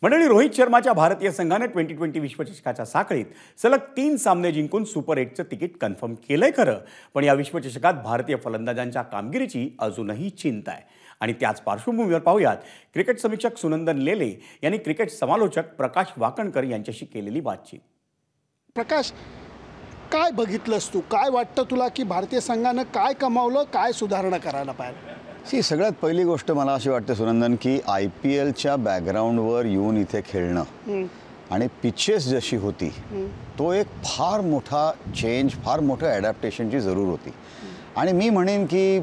मंडळी, रोहित शर्माच्या भारतीय संघाने 2020 विश्वचषकाच्या साखळीत सलग 3 सामने जिंकून सुपर 8चं तिकीट कन्फर्म केलंय खरं, पण या विश्वचषकात भारतीय फलंदाजांच्या कामगिरीची अजूनही चिंता आहे। आणि त्याच पार्श्वभूमीवर पाहूयात क्रिकेट समीक्षक सुनंदन लेले यांनी क्रिकेट समालोचक प्रकाश वाकणकर यांच्याशी केलेली बातचीत। प्रकाश, काय बघितलंस तू? काय वाटतं तुला की भारतीय संघानं काय कमावलं, काय सुधारणा करायला पाहिजे? सगळ्यात पहिली गोष्ट मला अशी वाटते सुनंदन की IPLच्या बॅकग्राऊंडवर येऊन इथे खेळणं आणि पिचेस जशी होती तो एक फार मोठा चेंज, फार मोठं ॲडॅप्टेशनची जरूर होती। आणि मी म्हणेन की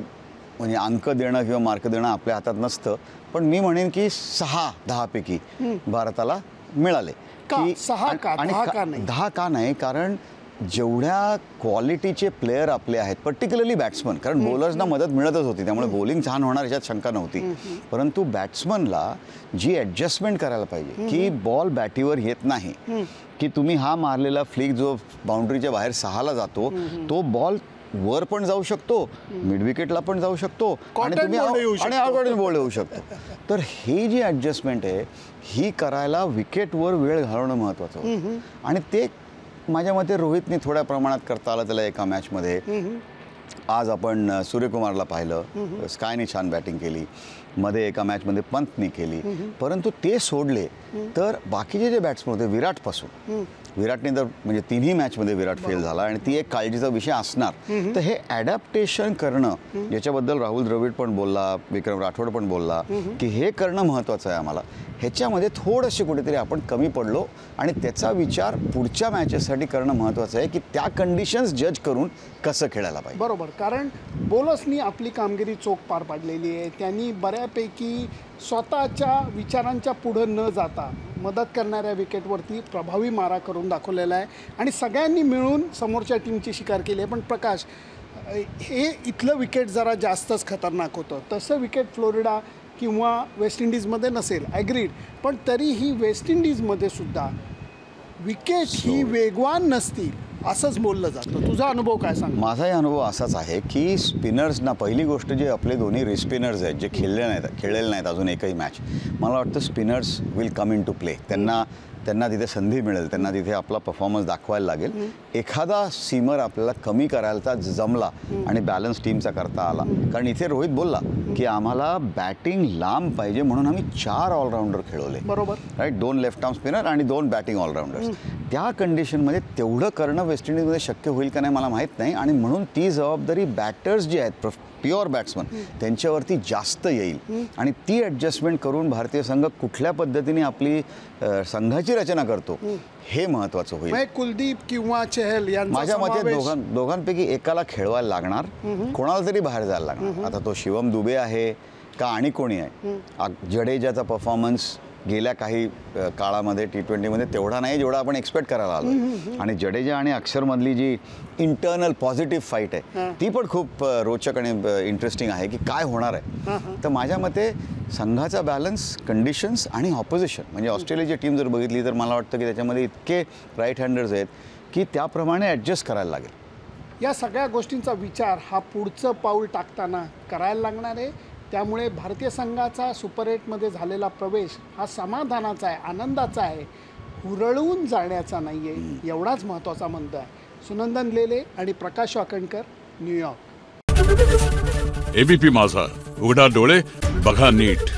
म्हणजे अंक देणं किंवा मार्क देणं आपल्या हातात नसतं, पण मी म्हणेन की 6-10 पैकी भारताला मिळाले। की 6 का 10 का नाही, कारण जेवढ्या क्वालिटीचे प्लेयर आपले आहेत, पर्टिक्युलरली बॅट्समन, कारण बॉलर्सना मदत मिळतच होती त्यामुळे बॉलिंग छान होणार याच्यात शंका नव्हती, परंतु बॅट्समनला जी ॲडजस्टमेंट करायला पाहिजे की बॉल बॅटीवर येत नाही, की तुम्ही हा मारलेला फ्लिक जो बाउंड्रीच्या बाहेर 6ला जातो तो बॉल वर पण जाऊ शकतो, मिड विकेटला पण जाऊ शकतो आणि तुम्ही आउटवर्ड बॉल येऊ शकतो। तर ही जी ॲडजस्टमेंट आहे ही करायला विकेटवर वेळ घालवणं महत्त्वाचं होतं आणि ते माझ्या मते रोहितने थोड्या प्रमाणात करता आलं त्याला एका मॅचमध्ये। आज आपण सूर्यकुमारला पाहिलं, स्कायने छान बॅटिंग केली, मध्ये एका मॅचमध्ये पंतनी केली, परंतु ते सोडले तर बाकीचे जे बॅट्समन होते विराटपासून, विराटने तर म्हणजे 3ही मॅचमध्ये विराट फेल झाला आणि ती एक काळजीचा विषय असणार। तर हे ॲडॅप्टेशन करणं, ज्याच्याबद्दल राहुल द्रविड पण बोलला, विक्रम राठोड पण बोलला की हे करणं महत्त्वाचं आहे आम्हाला, ह्याच्यामध्ये थोडंसे कुठेतरी आपण कमी पडलो आणि त्याचा विचार पुढच्या मॅचेससाठी करणं महत्त्वाचं आहे की त्या कंडिशन्स जज करून कसं खेळायला पाहिजे। बरोबर, कारण बॉलर्सनी आपली कामगिरी चोख पार पाडलेली आहे। त्यांनी बऱ्यापैकी स्वतःच्या विचारांच्या पुढं न जाता मदत करणाऱ्या विकेटवरती प्रभावी मारा करून दाखवलेला आहे आणि सगळ्यांनी मिळून समोरच्या टीमची शिकार केली आहे। पण प्रकाश, हे इथलं विकेट जरा जास्तच खतरनाक होतं, तसं विकेट फ्लोरिडा किंवा वेस्ट इंडिजमध्ये नसेल, ॲग्रीड, पण तरीही वेस्ट इंडिजमध्ये सुद्धा विकेट ही वेगवान नसतील असंच बोललं जातं। तुझा अनुभव काय सांग? माझाही अनुभव असाच आहे की स्पिनर्सना, पहिली गोष्ट जे आपले दोन्ही रिस्पिनर्स आहेत जे खेळलेले नाहीत अजून एकही मॅच, मला वाटतं spinners will come into play. त्यांना तिथे संधी मिळेल, त्यांना तिथे आपला परफॉर्मन्स दाखवायला लागेल। एखादा सीमर आपल्याला कमी करायला जमला आणि बॅलन्स टीमचा करता आला, कारण इथे रोहित बोलला की आम्हाला बॅटिंग लांब पाहिजे म्हणून आम्ही 4 ऑलराऊंडर खेळवले, बरोबर राईट, 2 लेफ्ट आर्म स्पिनर आणि 2 बॅटिंग ऑलराऊंडर्स। त्या कंडिशनमध्ये तेवढं करणं वेस्ट इंडिजमध्ये शक्य होईल का नाही मला माहीत नाही, आणि म्हणून ती जबाबदारी बॅटर्स जे आहेत, प्युअर बॅट्समन, त्यांच्यावरती जास्त येईल आणि ती ॲडजस्टमेंट करून भारतीय संघ कुठल्या पद्धतीने आपली संघाची रचना करतो हे महत्त्वाचं होईल। कुलदीप किंवा चहल यांचा माझ्या मते दोघांपैकी एकाला खेळवायला लागणार, कोणाला तरी बाहेर जायला लागणार। आता तो शिवम दुबे आहे का आणि कोणी आहे? जडेजाचा परफॉर्मन्स गेल्या काही काळामध्ये T20मध्ये तेवढा नाही जेवढा आपण एक्सपेक्ट करायला आलो, आणि जडेजा आणि अक्षरमधली जी इंटरनल पॉझिटिव्ह फाईट आहे ती पण खूप रोचक आणि इंटरेस्टिंग आहे की काय होणार आहे। तर माझ्या मते संघाचा बॅलन्स, कंडिशन्स आणि ऑपोजिशन, म्हणजे ऑस्ट्रेलियाची टीम जर बघितली तर मला वाटतं की त्याच्यामध्ये इतके राईट हँडर्स आहेत की त्याप्रमाणे ॲडजस्ट करायला लागेल। या सगळ्या गोष्टींचा विचार हा पुढचं पाऊल टाकताना करायला लागणार आहे। त्यामुळे भारतीय संघाचा सुपर 8मध्ये झालेला प्रवेश हा समाधानाचा आहे, आनंदाचा आहे, हुरळून जाण्याचा नाही आहे, एवढाच महत्त्वाचा मंत्र आहे। सुनंदन लेले आणि प्रकाश वाकणकर, न्यूयॉर्क। ABP माझा, उघडा डोळे बघा नीट।